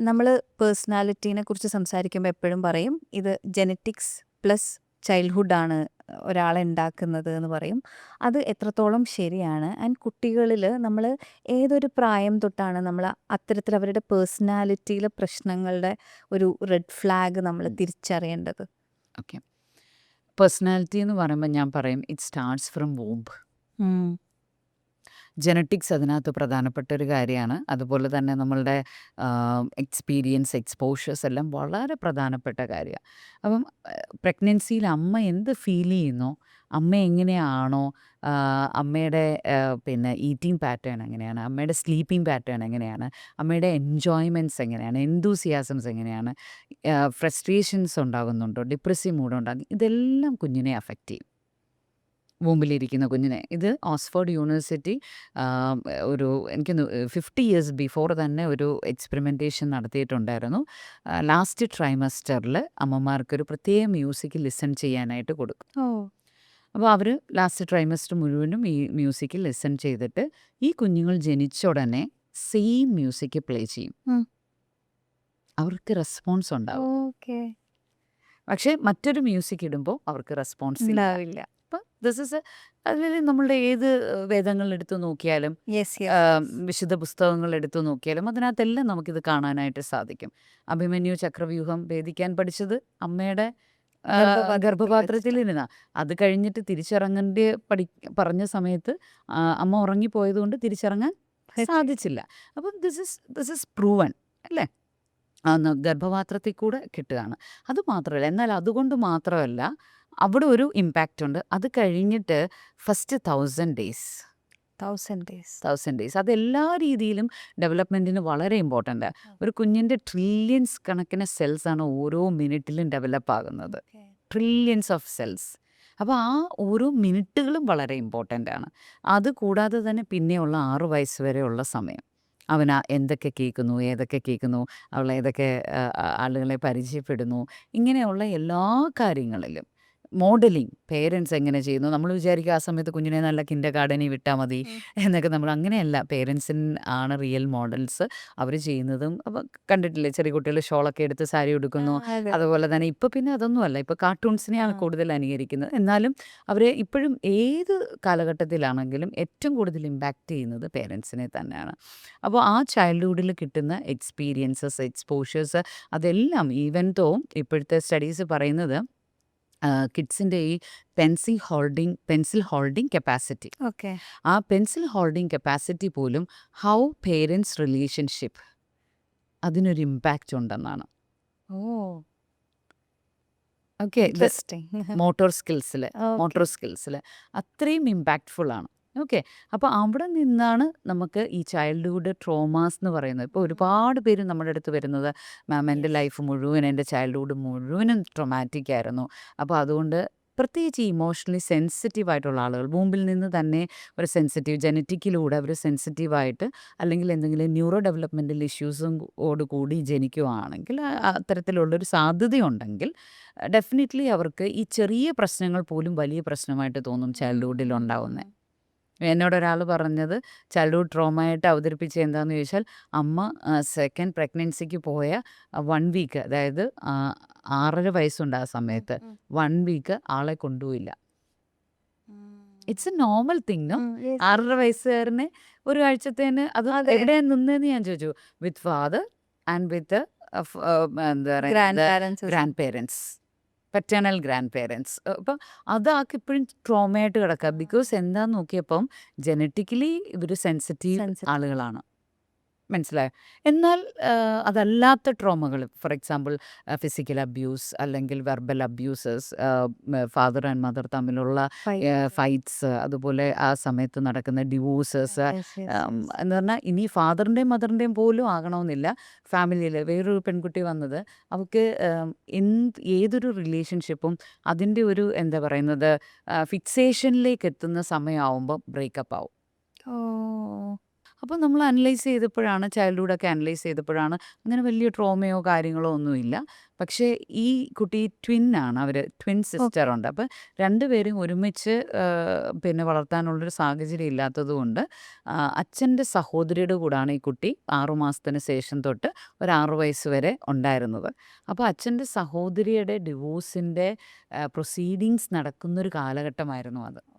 നമ്മൾ പേഴ്സണാലിറ്റീനെ കുറിച്ച് സംസാരിക്കുമ്പോൾ എപ്പോഴും പറയും ഇത് ജെനറ്റിക്സ് പ്ലസ് ചൈൽഡ്ഹുഡ് ആണ് ഒരാളെ ഉണ്ടാക്കുന്നത് എന്ന് പറയും. അത് എത്രത്തോളം ശരിയാണ്? ആൻഡ് കുട്ടികളിൽ നമ്മൾ ഏതൊരു പ്രായം തൊട്ടാണ് നമ്മൾ അത്തരത്തിൽ അവരുടെ പേഴ്സണാലിറ്റിയിലെ പ്രശ്നങ്ങളുടെ ഒരു റെഡ് ഫ്ലാഗ് നമ്മൾ തിരിച്ചറിയേണ്ടത്? ഓക്കെ. പേഴ്സണാലിറ്റി എന്ന് പറയുമ്പോൾ ഞാൻ പറയും it starts from womb. Genetics അതിനകത്ത് പ്രധാനപ്പെട്ട ഒരു കാര്യമാണ്. അതുപോലെ തന്നെ നമ്മളുടെ എക്സ്പീരിയൻസ്, എക്സ്പോഷേഴ്സ് എല്ലാം വളരെ പ്രധാനപ്പെട്ട കാര്യമാണ്. അപ്പം പ്രഗ്നൻസിയിൽ അമ്മ എന്ത് ഫീൽ ചെയ്യുന്നോ, അമ്മ എങ്ങനെയാണോ, അമ്മയുടെ പിന്നെ ഈറ്റിംഗ് പാറ്റേൺ എങ്ങനെയാണ്, അമ്മയുടെ സ്ലീപ്പിംഗ് പാറ്റേൺ എങ്ങനെയാണ്, അമ്മയുടെ എൻജോയ്മെൻറ്റ്സ് എങ്ങനെയാണ്, എന്തൂസിയാസംസ് എങ്ങനെയാണ്, ഫ്രസ്ട്രേഷൻസ് ഉണ്ടാകുന്നുണ്ടോ, ഡിപ്രസീവ് മൂഡ് ഉണ്ടാകും, ഇതെല്ലാം കുഞ്ഞിനെ അഫക്റ്റ് ചെയ്യും. വൂമ്പിലിരിക്കുന്ന കുഞ്ഞിനെ. ഇത് ഓക്സ്ഫോർഡ് യൂണിവേഴ്സിറ്റി ഒരു എനിക്കൊന്ന് 50 ഇയേഴ്സ് ബിഫോർ തന്നെ ഒരു എക്സ്പെരിമെൻറ്റേഷൻ നടത്തിയിട്ടുണ്ടായിരുന്നു. ലാസ്റ്റ് ട്രൈമസ്റ്ററിൽ അമ്മമാർക്കൊരു പ്രത്യേക മ്യൂസിക് ലിസൺ ചെയ്യാനായിട്ട് കൊടുക്കും. അപ്പോൾ അവർ ലാസ്റ്റ് ട്രൈമസ്റ്റർ മുഴുവനും ഈ മ്യൂസിക് ലിസൺ ചെയ്തിട്ട് ഈ കുഞ്ഞുങ്ങൾ ജനിച്ച ഉടനെ സെയിം മ്യൂസിക് പ്ലേ ചെയ്യും. അവർക്ക് റെസ്പോൺസ് ഉണ്ടാവും. പക്ഷേ മറ്റൊരു മ്യൂസിക് ഇടുമ്പോൾ അവർക്ക് റെസ്പോൺസ് ഉണ്ടാവില്ല. അപ്പം ദിസ് ഇസ് അതിൽ നമ്മളുടെ ഏത് വേദങ്ങൾ എടുത്തു നോക്കിയാലും വിശുദ്ധ പുസ്തകങ്ങൾ എടുത്തു നോക്കിയാലും അതിനകത്തെല്ലാം നമുക്കിത് കാണാനായിട്ട് സാധിക്കും. അഭിമന്യു ചക്രവ്യൂഹം ഭേദിക്കാൻ പഠിച്ചത് അമ്മയുടെ ഗർഭപാത്രത്തിൽ ഇരുന്നാ. അത് കഴിഞ്ഞിട്ട് തിരിച്ചിറങ്ങേണ്ട പറഞ്ഞ സമയത്ത് അമ്മ ഉറങ്ങിപ്പോയത് കൊണ്ട് തിരിച്ചിറങ്ങാൻ സാധിച്ചില്ല. അപ്പം ദിസ് ഇസ് പ്രൂവൺ അല്ലേ? ഗർഭപാത്രത്തിൽ കൂടെ കിട്ടുകയാണ്. അതുമാത്രമല്ല, എന്നാൽ അതുകൊണ്ട് മാത്രമല്ല അവിടെ ഒരു ഇമ്പാക്റ്റ് ഉണ്ട്. അത് കഴിഞ്ഞിട്ട് ഫസ്റ്റ് 1000 ഡേയ്സ് അതെല്ലാ രീതിയിലും ഡെവലപ്മെൻറ്റിന് വളരെ ഇമ്പോർട്ടൻ്റ്. ഒരു കുഞ്ഞിൻ്റെ ട്രില്യൻസ് കണക്കിന് സെൽസാണ് ഓരോ മിനിറ്റിലും ഡെവലപ്പ് ആകുന്നത്. Trillions of cells. അപ്പോൾ ആ ഓരോ മിനിറ്റുകളും വളരെ ഇമ്പോർട്ടൻ്റ് ആണ്. അതുകൂടാതെ തന്നെ പിന്നെയുള്ള 6 വയസ്സ് വരെയുള്ള സമയം അവൻ എന്തൊക്കെ കേൾക്കുന്നു, ഏതൊക്കെ കേൾക്കുന്നു, അവൾ ഏതൊക്കെ ആളുകളെ പരിചയപ്പെടുന്നു, ഇങ്ങനെയുള്ള എല്ലാ കാര്യങ്ങളിലും മോഡലിംഗ് പേരൻസ് എങ്ങനെ ചെയ്യുന്നു. നമ്മൾ വിചാരിക്കും ആ സമയത്ത് കുഞ്ഞിനെ നല്ല കിൻഡർഗാർട്ടനിൽ വിട്ടാൽ മതി എന്നൊക്കെ. നമ്മൾ അങ്ങനെയല്ല. പേരൻസിന് ആണ് റിയൽ മോഡൽസ്. അവർ ചെയ്യുന്നതും അപ്പം കണ്ടിട്ടില്ലേ, ചെറിയ കുട്ടികൾ ഷോളൊക്കെ എടുത്ത് സാരി ഉടുക്കുന്നു. അതുപോലെ തന്നെ ഇപ്പോൾ പിന്നെ അതൊന്നുമല്ല, ഇപ്പോൾ കാർട്ടൂൺസിനെയാണ് കൂടുതൽ അനുകരിക്കുന്നത്. എന്നാലും അവർ ഇപ്പോഴും ഏത് കാലഘട്ടത്തിലാണെങ്കിലും ഏറ്റവും കൂടുതൽ ഇമ്പാക്റ്റ് ചെയ്യുന്നത് പേരൻസിനെ തന്നെയാണ്. അപ്പോൾ ആ ചൈൽഡ്ഹുഡിൽ കിട്ടുന്ന എക്സ്പീരിയൻസസ്, എക്സ്പോഷേഴ്സ് അതെല്ലാം ഈവൻ ദോ ഇപ്പോഴത്തെ സ്റ്റഡീസ് പറയുന്നത് കിഡ്സിൻ്റെ ഈ പെൻസിൽ ഹോൾഡിംഗ് കപ്പാസിറ്റി, ആ പെൻസിൽ ഹോൾഡിംഗ് കപ്പാസിറ്റി പോലും ഹൗ പേരൻസ് റിലേഷൻഷിപ്പ് അതിനൊരു ഇമ്പാക്റ്റ് ഉണ്ടെന്നാണ്. ഓക്കെ. മോട്ടോർ സ്കിൽസിൽ അത്രയും ഇമ്പാക്റ്റ്ഫുൾ ആണ്. ഓക്കെ. അപ്പോൾ അവിടെ നിന്നാണ് നമുക്ക് ഈ ചൈൽഡ്ഹുഡ് ട്രോമാസ് എന്ന് പറയുന്നത്. ഇപ്പോൾ ഒരുപാട് പേര് നമ്മുടെ അടുത്ത് വരുന്നത്, മാം എൻ്റെ ലൈഫ് മുഴുവൻ, എൻ്റെ ചൈൽഡ്ഹുഡ് മുഴുവനും ട്രൊമാറ്റിക് ആയിരുന്നു. അപ്പോൾ അതുകൊണ്ട് പ്രത്യേകിച്ച് ഇമോഷണലി സെൻസിറ്റീവ് ആയിട്ടുള്ള ആളുകൾ മുമ്പിൽ നിന്ന് തന്നെ ഒരു ജനറ്റിക്കിലൂടെ അവർ സെൻസിറ്റീവായിട്ട് അല്ലെങ്കിൽ എന്തെങ്കിലും ന്യൂറോ ഡെവലപ്മെൻറ്റൽ ഇഷ്യൂസും കൂടി ജനിക്കുകയാണെങ്കിൽ അത്തരത്തിലുള്ളൊരു സാധ്യതയുണ്ടെങ്കിൽ ഡെഫിനറ്റ്ലി അവർക്ക് ഈ ചെറിയ പ്രശ്നങ്ങൾ പോലും വലിയ പ്രശ്നമായിട്ട് തോന്നും ചൈൽഡ്ഹുഡിൽ ഉണ്ടാവുന്നത്. എന്നോടൊരാൾ പറഞ്ഞത് ചൈൽഡ്ഹുഡ് ട്രോമയായിട്ട് അവതരിപ്പിച്ച എന്താണെന്ന് ചോദിച്ചാൽ, അമ്മ സെക്കൻഡ് പ്രഗ്നൻസിക്ക് പോയ 1 വീക്ക്, അതായത് 6.5 വയസ്സുണ്ട് ആ സമയത്ത്, 1 വീക്ക് ആളെ കൊണ്ടുപോയില്ല. It's a normal thing, no? 6.5 വയസ്സുകാരനെ ഒരു ആഴ്ചത്തേന് അത് എവിടെയാണ് നിന്നതെന്ന് ഞാൻ ചോദിച്ചു. വിത്ത് ഫാദർ ആൻഡ് വിത്ത് എന്താ പറയുക grand parents, paternal grand parents. അപ്പം അതാൾക്ക് ഇപ്പോഴും ട്രോമയായിട്ട് കിടക്കുക. ബിക്കോസ് എന്താന്ന് നോക്കിയപ്പം ജനറ്റിക്കലി ഇവർ സെൻസിറ്റീവ് ആളുകളാണ്. മനസ്സിലായോ? എന്നാൽ അതല്ലാത്ത ട്രോമകൾ, ഫോർ എക്സാമ്പിൾ ഫിസിക്കൽ അബ്യൂസ് അല്ലെങ്കിൽ verbal abuses, father and mother തമ്മിലുള്ള ഫൈറ്റ്സ്, അതുപോലെ ആ സമയത്ത് നടക്കുന്ന ഡിവോഴ്സസ് എന്ന് പറഞ്ഞാൽ ഇനി ഫാദറിൻ്റെയും മദറിൻ്റെയും പോലും ആകണമെന്നില്ല. ഫാമിലിയിൽ വേറൊരു പെൺകുട്ടി വന്നത്, അവൾക്ക് ഏതൊരു റിലേഷൻഷിപ്പും അതിൻ്റെ ഒരു എന്താ പറയുന്നത് ഫിക്സേഷനിലേക്ക് എത്തുന്ന സമയമാവുമ്പോൾ ബ്രേക്കപ്പ് ആവും. അപ്പോൾ നമ്മൾ അനലൈസ് ചെയ്തപ്പോഴാണ് ചൈൽഡ്ഹുഡൊക്കെ അനലൈസ് ചെയ്തപ്പോഴാണ് അങ്ങനെ വലിയ ട്രോമയോ കാര്യങ്ങളോ ഒന്നുമില്ല. പക്ഷേ ഈ കുട്ടി ട്വിന്നാണ്. അവർ ട്വിൻ ഓക്കെ. സിസ്റ്ററുണ്ട്. അപ്പം രണ്ടുപേരും ഒരുമിച്ച് പിന്നെ വളർത്താനുള്ളൊരു സാഹചര്യം ഇല്ലാത്തതുകൊണ്ട് അച്ഛൻ്റെ സഹോദരിയുടെ കൂടാണ് ഈ കുട്ടി 6 മാസത്തിന് ശേഷം തൊട്ട് ഒരു 6 വയസ്സ് വരെ ഉണ്ടായിരുന്നത്. അപ്പോൾ അച്ഛൻ്റെ സഹോദരിയുടെ ഡിവോഴ്സിൻ്റെ പ്രൊസീഡിങ്സ് നടക്കുന്നൊരു കാലഘട്ടമായിരുന്നു അത്.